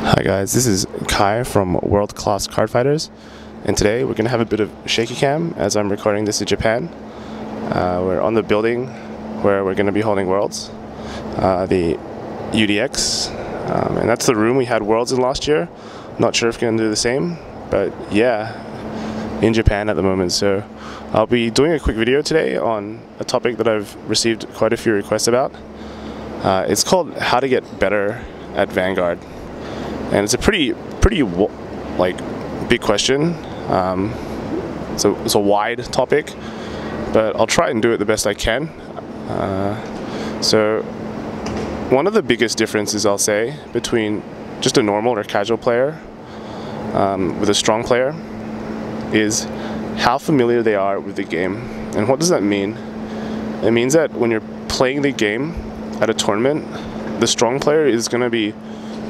Hi guys, this is Kai from World Class Card Fighters, and today we're going to have a bit of shaky cam as I'm recording this in Japan. We're on the building where we're going to be holding Worlds, the UDX, and that's the room we had Worlds in last year. Not sure if we're going to do the same, but yeah, in Japan at the moment. So I'll be doing a quick video today on a topic that I've received quite a few requests about. It's called How to Get Better at Vanguard. And it's a pretty big question. So it's a wide topic, but I'll try and do it the best I can. So one of the biggest differences, I'll say, between just a normal or casual player with a strong player is how familiar they are with the game. And what does that mean? It means that when you're playing the game at a tournament, the strong player is going to be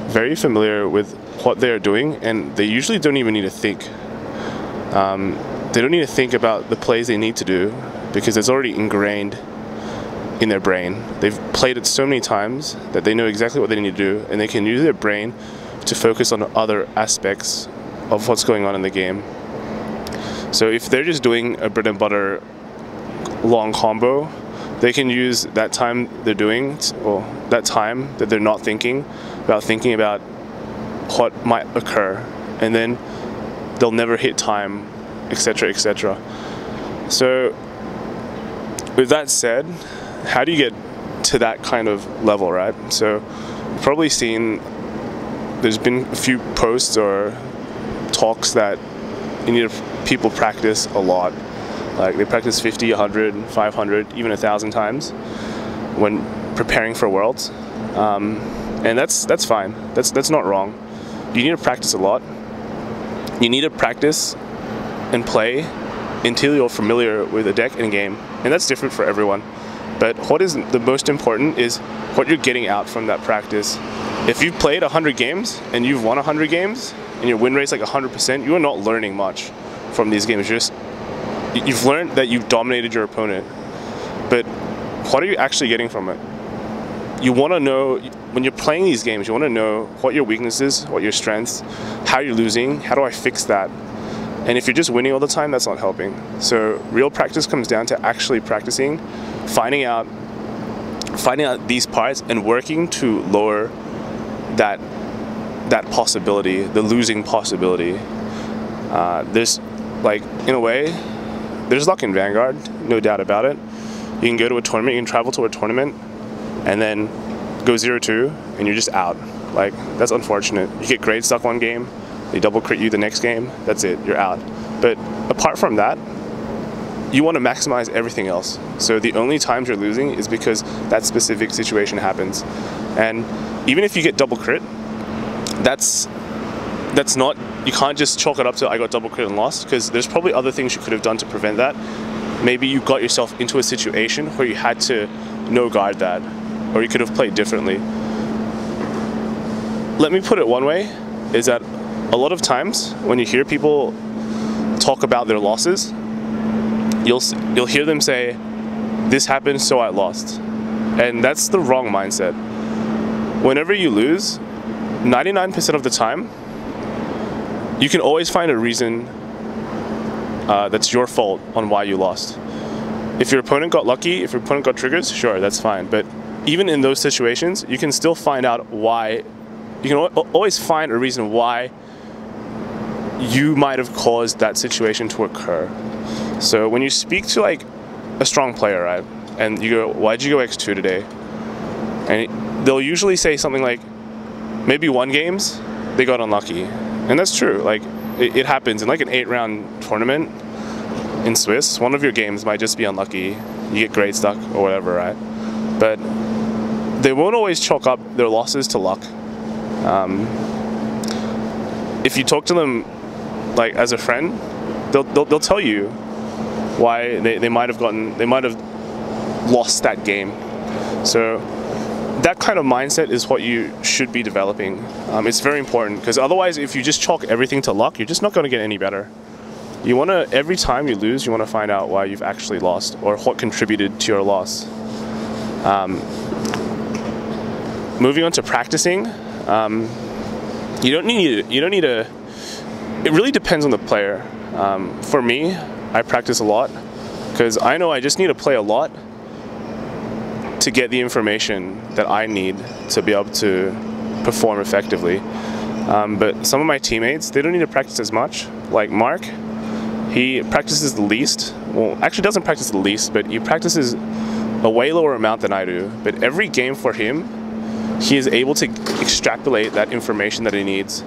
very familiar with what they're doing, and they usually don't even need to think. They don't need to think about the plays they need to do because it's already ingrained in their brain. They've played it so many times that they know exactly what they need to do, and they can use their brain to focus on other aspects of what's going on in the game. So if they're just doing a bread and butter long combo, they can use that time they're doing, or that time that they're not thinking about what might occur, and then they'll never hit time, etc., etc. So with that said, how do you get to that kind of level, right? So you've probably seen there's been a few posts or talks that you need people practice a lot. Like they practice 50, 100, 500, even 1,000 times when preparing for Worlds. And that's fine. That's not wrong. You need to practice a lot. You need to practice and play until you're familiar with a deck and game. And that's different for everyone. But what is the most important is what you're getting out from that practice. If you've played 100 games and you've won 100 games and your win rate's like 100%, you are not learning much from these games. You've learned that you've dominated your opponent. But what are you actually getting from it? You want to know, when you're playing these games, you want to know what your weaknesses, what your strengths, how you're losing, how do I fix that? And if you're just winning all the time, that's not helping. So real practice comes down to actually practicing, finding out these parts and working to lower that possibility, the losing possibility. There's, like, in a way, there's luck in Vanguard, no doubt about it. You can go to a tournament, you can travel to a tournament, and then go 0-2, and you're just out. Like, that's unfortunate. You get grade stuck one game, they double crit you the next game, that's it, you're out. But apart from that, you want to maximize everything else. So the only times you're losing is because that specific situation happens. And even if you get double crit, that's not, you can't just chalk it up to I got double crit and lost, because there's probably other things you could have done to prevent that. Maybe you got yourself into a situation where you had to no guard that, or you could have played differently. Let me put it one way, is that a lot of times when you hear people talk about their losses, you'll hear them say, this happened so I lost. And that's the wrong mindset. Whenever you lose, 99% of the time, you can always find a reason that's your fault on why you lost. If your opponent got lucky, if your opponent got triggers, sure, that's fine. But even in those situations, you can still find out why. You can always find a reason why you might have caused that situation to occur. So when you speak to like a strong player, right, and you go, why'd you go X2 today? And they'll usually say something like, maybe 1 games, they got unlucky. And that's true. Like, it happens in like an 8-round tournament in Swiss. One of your games might just be unlucky. You get grade stuck or whatever, right? But they won't always chalk up their losses to luck. If you talk to them like as a friend, they'll tell you why they might have lost that game. So that kind of mindset is what you should be developing. It's very important, because otherwise, if you just chalk everything to luck, you're just not going to get any better. You want to, every time you lose, you want to find out why you've actually lost, or what contributed to your loss. Moving on to practicing, you You don't need a. It really depends on the player. For me, I practice a lot because I know I just need to play a lot to get the information that I need to be able to perform effectively. But some of my teammates, they don't need to practice as much. Like Mark, he practices the least. Well, actually doesn't practice the least, but he practices a way lower amount than I do. But every game for him, he is able to extrapolate that information that he needs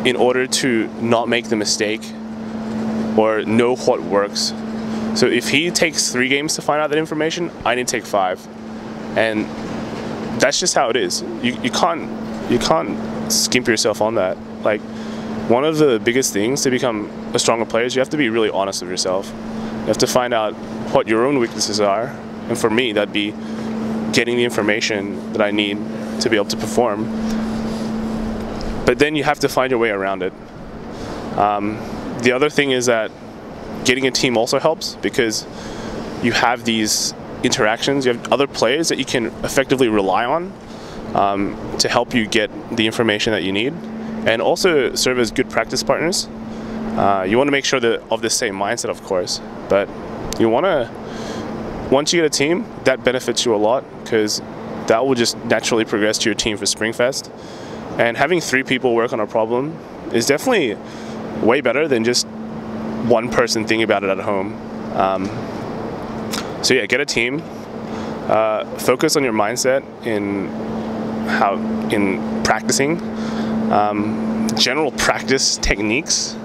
in order to not make the mistake or know what works. So if he takes 3 games to find out that information, I need to take 5. And that's just how it is. You can't skimp yourself on that. Like, one of the biggest things to become a stronger player is you have to be really honest with yourself. You have to find out what your own weaknesses are. And for me, that'd be getting the information that I need to be able to perform. But then you have to find your way around it. The other thing is that getting a team also helps because you have these interactions, you have other players that you can effectively rely on to help you get the information that you need and also serve as good practice partners. You want to make sure that of the same mindset, of course, but you want to, once you get a team, that benefits you a lot because that will just naturally progress to your team for Springfest. And having 3 people work on a problem is definitely way better than just one person thinking about it at home. So yeah, get a team. Focus on your mindset in practicing. General practice techniques.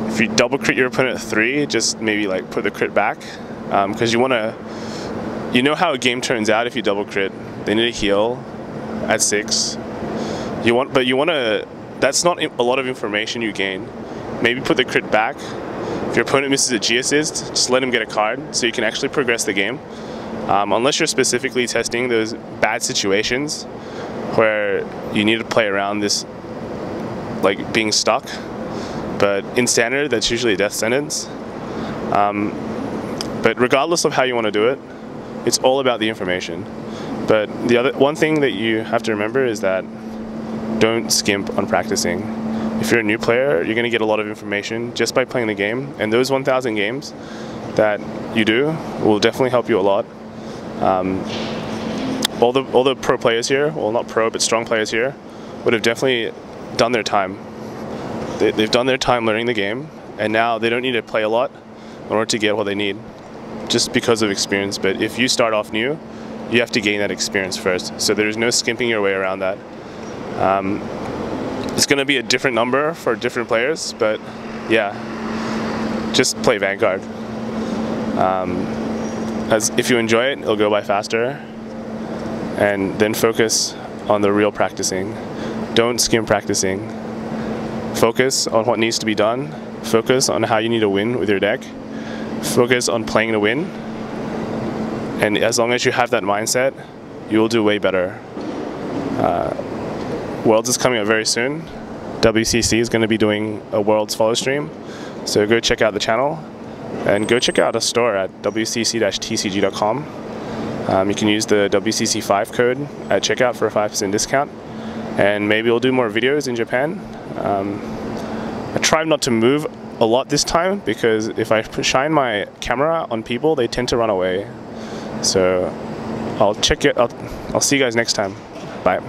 If you double crit your opponent at 3, just maybe like put the crit back because you know how a game turns out if you double crit. They need to heal at 6. That's not a lot of information you gain. Maybe put the crit back. If your opponent misses a G assist, just let him get a card so you can actually progress the game. Unless you're specifically testing those bad situations where you need to play around this, like being stuck. But in standard, that's usually a death sentence. But regardless of how you want to do it, it's all about the information. But one thing that you have to remember is that don't skimp on practicing. If you're a new player, you're going to get a lot of information just by playing the game, and those 1,000 games that you do will definitely help you a lot. All the pro players here, well, not pro, but strong players here, would have definitely done their time. They've done their time learning the game, and now they don't need to play a lot in order to get what they need, just because of experience. But if you start off new, you have to gain that experience first. So there's no skimping your way around that. It's going to be a different number for different players, but yeah, just play Vanguard. As if you enjoy it, it'll go by faster, and then focus on the real practicing. Don't skim practicing. Focus on what needs to be done. Focus on how you need to win with your deck. Focus on playing to win. And as long as you have that mindset, you will do way better. Worlds is coming up very soon. WCC is going to be doing a Worlds follow stream. So go check out the channel and go check out a store at wcc-tcg.com. You can use the WCC5 code at checkout for a 5% discount. And maybe we'll do more videos in Japan. I try not to move a lot this time because if I shine my camera on people, they tend to run away. So I'll see you guys next time. Bye.